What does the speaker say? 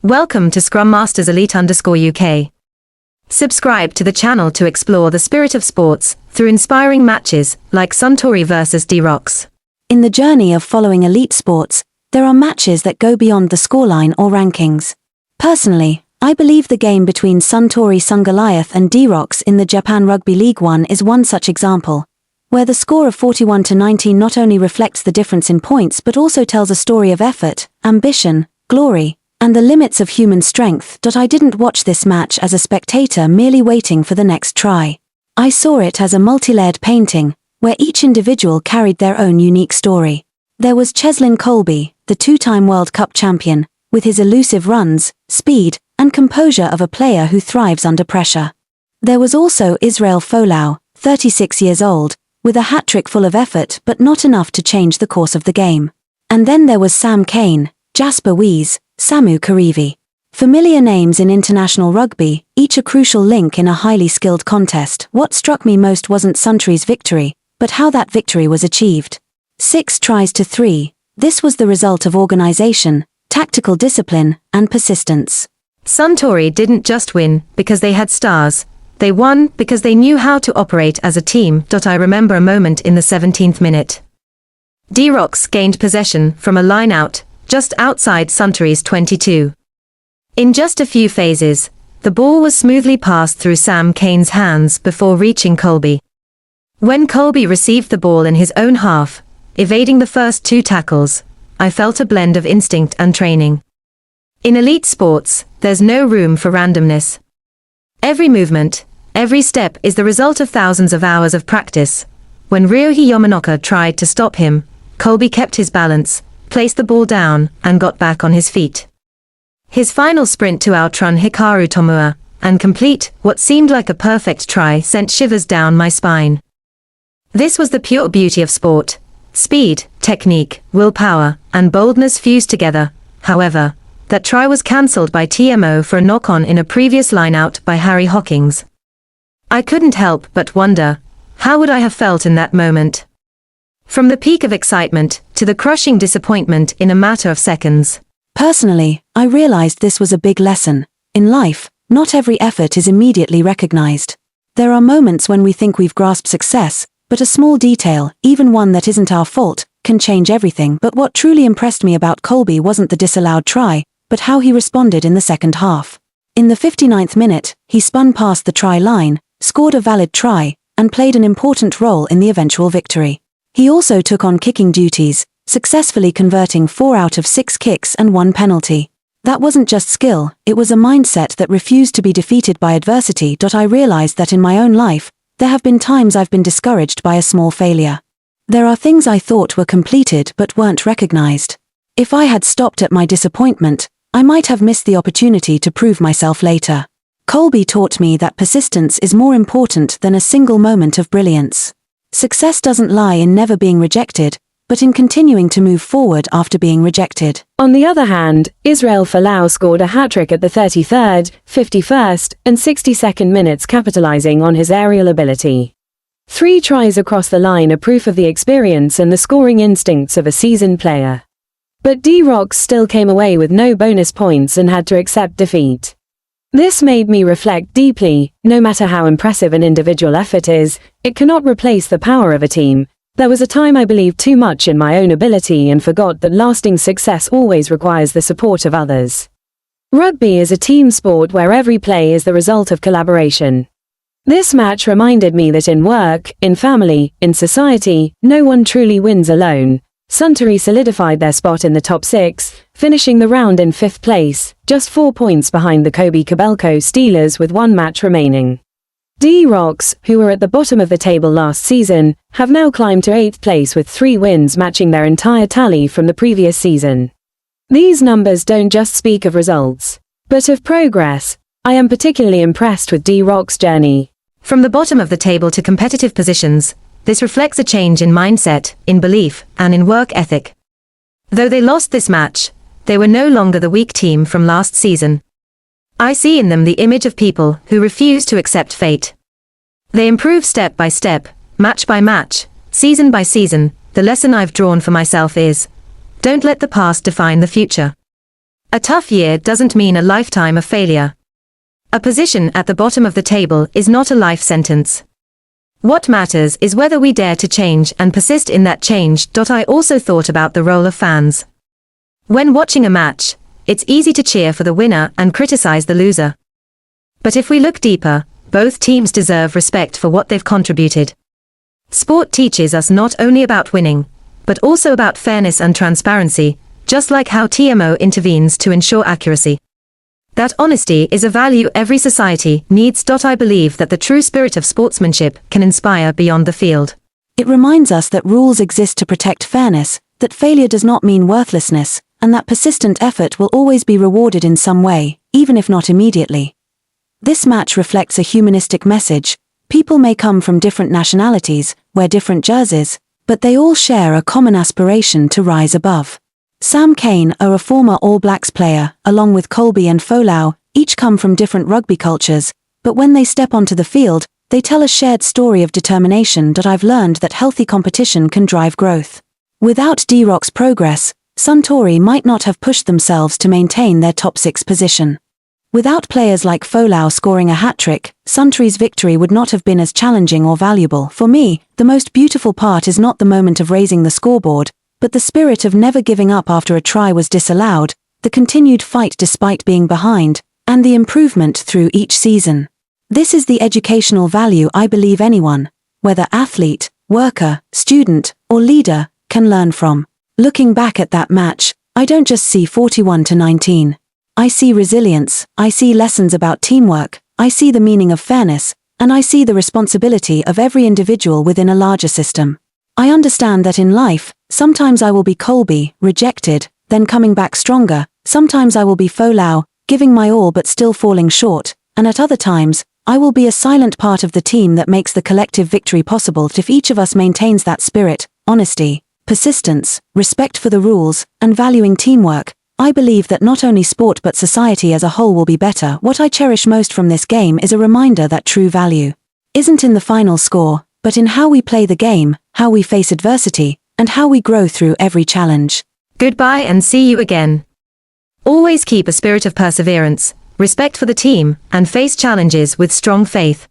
Welcome to Scrum Masters Elite_UK. Subscribe to the channel to explore the spirit of sports through inspiring matches like Suntory vs D-Rocks. In the journey of following elite sports, there are matches that go beyond the scoreline or rankings. Personally, I believe the game between Suntory Sungoliath and D-Rocks in the Japan Rugby League 1 is one such example, where the score of 41-19 not only reflects the difference in points but also tells a story of effort, ambition, glory, and the limits of human strength. I didn't watch this match as a spectator merely waiting for the next try. I saw it as a multi-layered painting, where each individual carried their own unique story. There was Cheslin Kolbe, the two-time World Cup champion, with his elusive runs, speed, and composure of a player who thrives under pressure. There was also Folau, 36 years old, with a hat-trick full of effort but not enough to change the course of the game. And then there was Sam Cane, Jasper Wiese, Samu Karivi. Familiar names in international rugby, each a crucial link in a highly skilled contest. What struck me most wasn't Suntory's victory, but how that victory was achieved. 6 tries to 3, this was the result of organization, tactical discipline, and persistence. Suntory didn't just win because they had stars, they won because they knew how to operate as a team. I remember a moment in the 17th minute. D-Rocks gained possession from a line-out, just outside Suntory's 22. In just a few phases, the ball was smoothly passed through Sam Cane's hands before reaching Kolbe. When Kolbe received the ball in his own half, evading the first 2 tackles, I felt a blend of instinct and training. In elite sports, there's no room for randomness. Every movement, every step is the result of thousands of hours of practice. When Ryohei Yamanoka tried to stop him, Kolbe kept his balance, placed the ball down, and got back on his feet. His final sprint to outrun Hikaru Tomua, and complete what seemed like a perfect try sent shivers down my spine. This was the pure beauty of sport. Speed, technique, willpower, and boldness fused together. However, that try was cancelled by TMO for a knock-on in a previous line-out by Harry Hawkins. I couldn't help but wonder, how would I have felt in that moment? From the peak of excitement to the crushing disappointment in a matter of seconds. Personally, I realized this was a big lesson. In life, not every effort is immediately recognized. There are moments when we think we've grasped success, but a small detail, even one that isn't our fault, can change everything. But what truly impressed me about Kolbe wasn't the disallowed try, but how he responded in the second half. In the 59th minute, he spun past the try line, scored a valid try, and played an important role in the eventual victory. He also took on kicking duties, successfully converting 4 out of 6 kicks and 1 penalty. That wasn't just skill, it was a mindset that refused to be defeated by adversity. I realized that in my own life, there have been times I've been discouraged by a small failure. There are things I thought were completed but weren't recognized. If I had stopped at my disappointment, I might have missed the opportunity to prove myself later. Kolbe taught me that persistence is more important than a single moment of brilliance. Success doesn't lie in never being rejected, but in continuing to move forward after being rejected. On the other hand, Folau scored a hat-trick at the 33rd, 51st, and 62nd minutes, capitalizing on his aerial ability. 3 tries across the line are proof of the experience and the scoring instincts of a seasoned player. But D-Rocks still came away with no bonus points and had to accept defeat. This made me reflect deeply. No matter how impressive an individual effort is, it cannot replace the power of a team. There was a time I believed too much in my own ability and forgot that lasting success always requires the support of others. Rugby is a team sport where every play is the result of collaboration. This match reminded me that in work, in family, in society, no one truly wins alone. Suntory solidified their spot in the top 6, finishing the round in 5th place, just 4 points behind the Kobe Kobelco Steelers with 1 match remaining. D-Rocks, who were at the bottom of the table last season, have now climbed to 8th place with 3 wins, matching their entire tally from the previous season. These numbers don't just speak of results, but of progress. I am particularly impressed with D-Rocks' journey. From the bottom of the table to competitive positions, this reflects a change in mindset, in belief, and in work ethic. Though they lost this match, they were no longer the weak team from last season. I see in them the image of people who refuse to accept fate. They improve step by step, match by match, season by season. The lesson I've drawn for myself is, don't let the past define the future. A tough year doesn't mean a lifetime of failure. A position at the bottom of the table is not a life sentence. What matters is whether we dare to change and persist in that change. I also thought about the role of fans. When watching a match, it's easy to cheer for the winner and criticize the loser. But if we look deeper, both teams deserve respect for what they've contributed. Sport teaches us not only about winning, but also about fairness and transparency, just like how TMO intervenes to ensure accuracy. That honesty is a value every society needs. I believe that the true spirit of sportsmanship can inspire beyond the field. It reminds us that rules exist to protect fairness, that failure does not mean worthlessness, and that persistent effort will always be rewarded in some way, even if not immediately. This match reflects a humanistic message. People may come from different nationalities, wear different jerseys, but they all share a common aspiration to rise above. Sam Cane, a former All Blacks player, along with Kolbe and Folau, each come from different rugby cultures, but when they step onto the field, they tell a shared story of determination. I've learned that healthy competition can drive growth. Without D-Rock's progress, Suntory might not have pushed themselves to maintain their top 6 position. Without players like Folau scoring a hat-trick, Suntory's victory would not have been as challenging or valuable. For me, the most beautiful part is not the moment of raising the scoreboard, but the spirit of never giving up after a try was disallowed, the continued fight despite being behind, and the improvement through each season. This is the educational value I believe anyone, whether athlete, worker, student, or leader, can learn from. Looking back at that match, I don't just see 41-19. I see resilience, I see lessons about teamwork, I see the meaning of fairness, and I see the responsibility of every individual within a larger system. I understand that in life, sometimes I will be Kolbe, rejected, then coming back stronger, sometimes I will be Folau, giving my all but still falling short, and at other times, I will be a silent part of the team that makes the collective victory possible. If each of us maintains that spirit, honesty, persistence, respect for the rules, and valuing teamwork, I believe that not only sport but society as a whole will be better. What I cherish most from this game is a reminder that true value isn't in the final score, but in how we play the game, how we face adversity, and how we grow through every challenge. Goodbye and see you again. Always keep a spirit of perseverance, respect for the team, and face challenges with strong faith.